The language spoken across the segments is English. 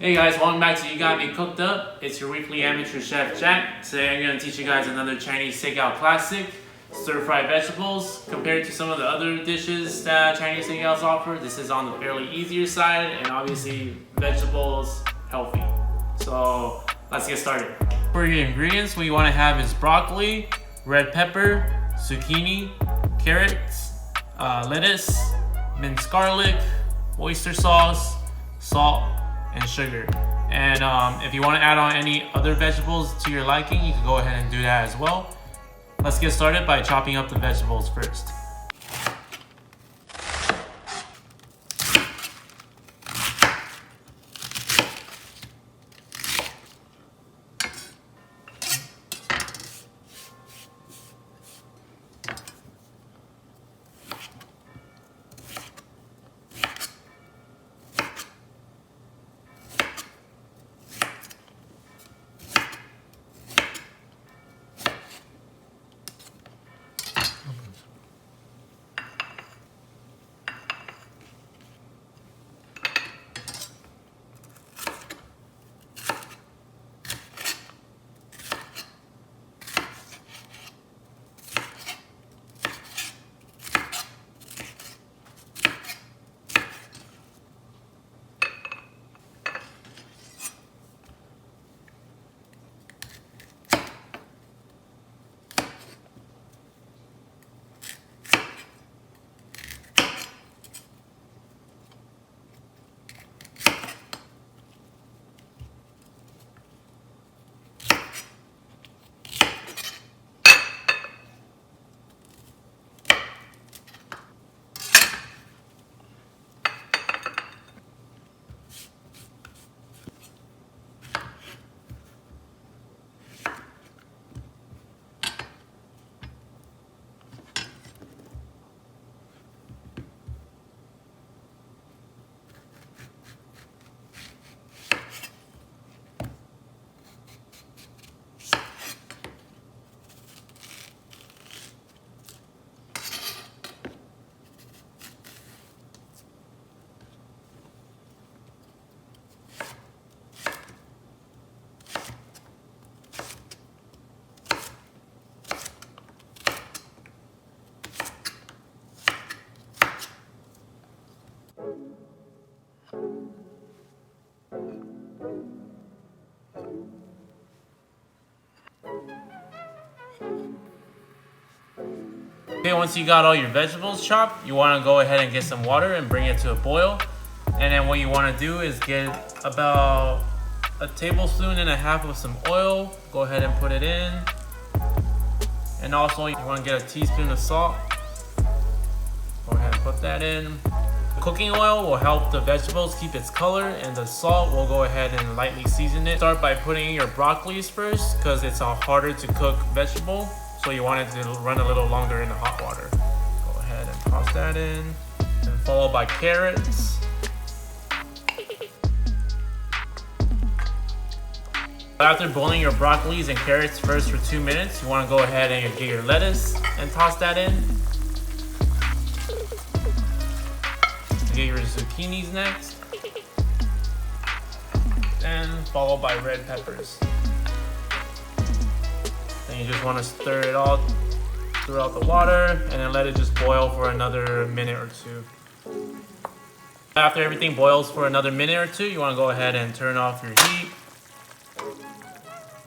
Hey guys, welcome back to You Got Me Cooked Up. It's your weekly amateur chef Jack. Today I'm going to teach you guys another Chinese takeout classic, stir-fried vegetables. Compared to some of the other dishes that Chinese takeouts offer, this is on the fairly easier side and obviously vegetables healthy. So let's get started. For your ingredients, what you want to have is broccoli, red pepper, zucchini, carrots, lettuce, minced garlic, oyster sauce, salt, and sugar. And if you want to add on any other vegetables to your liking, you can go ahead and do that as well. Let's get started by chopping up the vegetables first. Okay, once you got all your vegetables chopped, you want to go ahead and get some water and bring it to a boil. And then what you want to do is get about a tablespoon and a half of some oil. Go ahead and put it in. And also you want to get a teaspoon of salt. Go ahead and put that in. Cooking oil will help the vegetables keep its color, and the salt will go ahead and lightly season it. Start by putting in your broccolis first because it's a harder to cook vegetable. So you want it to run a little longer in the hot water. Go ahead and toss that in. And followed by carrots. After boiling your broccolis and carrots first for 2 minutes, you want to go ahead and get your lettuce and toss that in. Get your zucchinis next. And followed by red peppers. Then you just want to stir it all throughout the water and then let it just boil for another minute or two. After everything boils for another minute or two, you want to go ahead and turn off your heat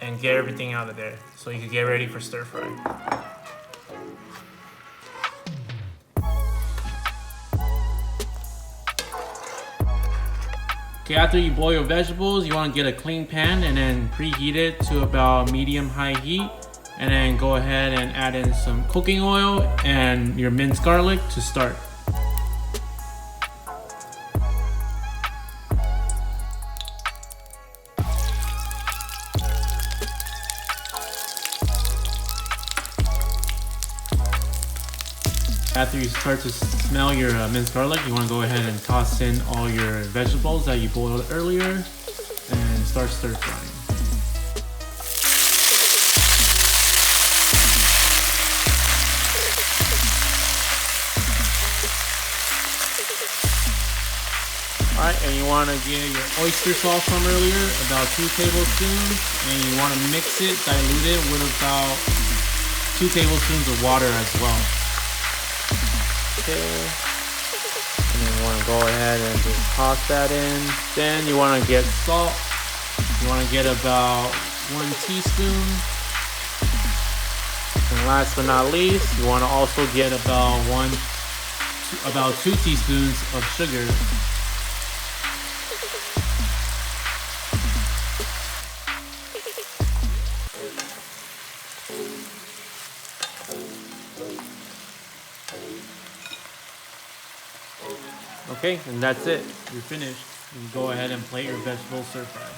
and get everything out of there so you can get ready for stir fry. Okay, after you boil your vegetables, you want to get a clean pan and then preheat it to about medium-high heat. And then go ahead and add in some cooking oil and your minced garlic to start. After you start to smell your minced garlic, you want to go ahead and toss in all your vegetables that you boiled earlier and start stir frying. Alright, and Then you want to get your oyster sauce from earlier, about 2 tablespoons, and you want to mix it, dilute it with about 2 tablespoons of water as well. Okay. And then you want to go ahead and just toss that in. Then you want to get salt. You want to get about 1 teaspoon. And last but not least, you want to also get about 2 teaspoons of sugar. Okay, and that's it. You're finished. You can go ahead and plate your vegetables stir fry.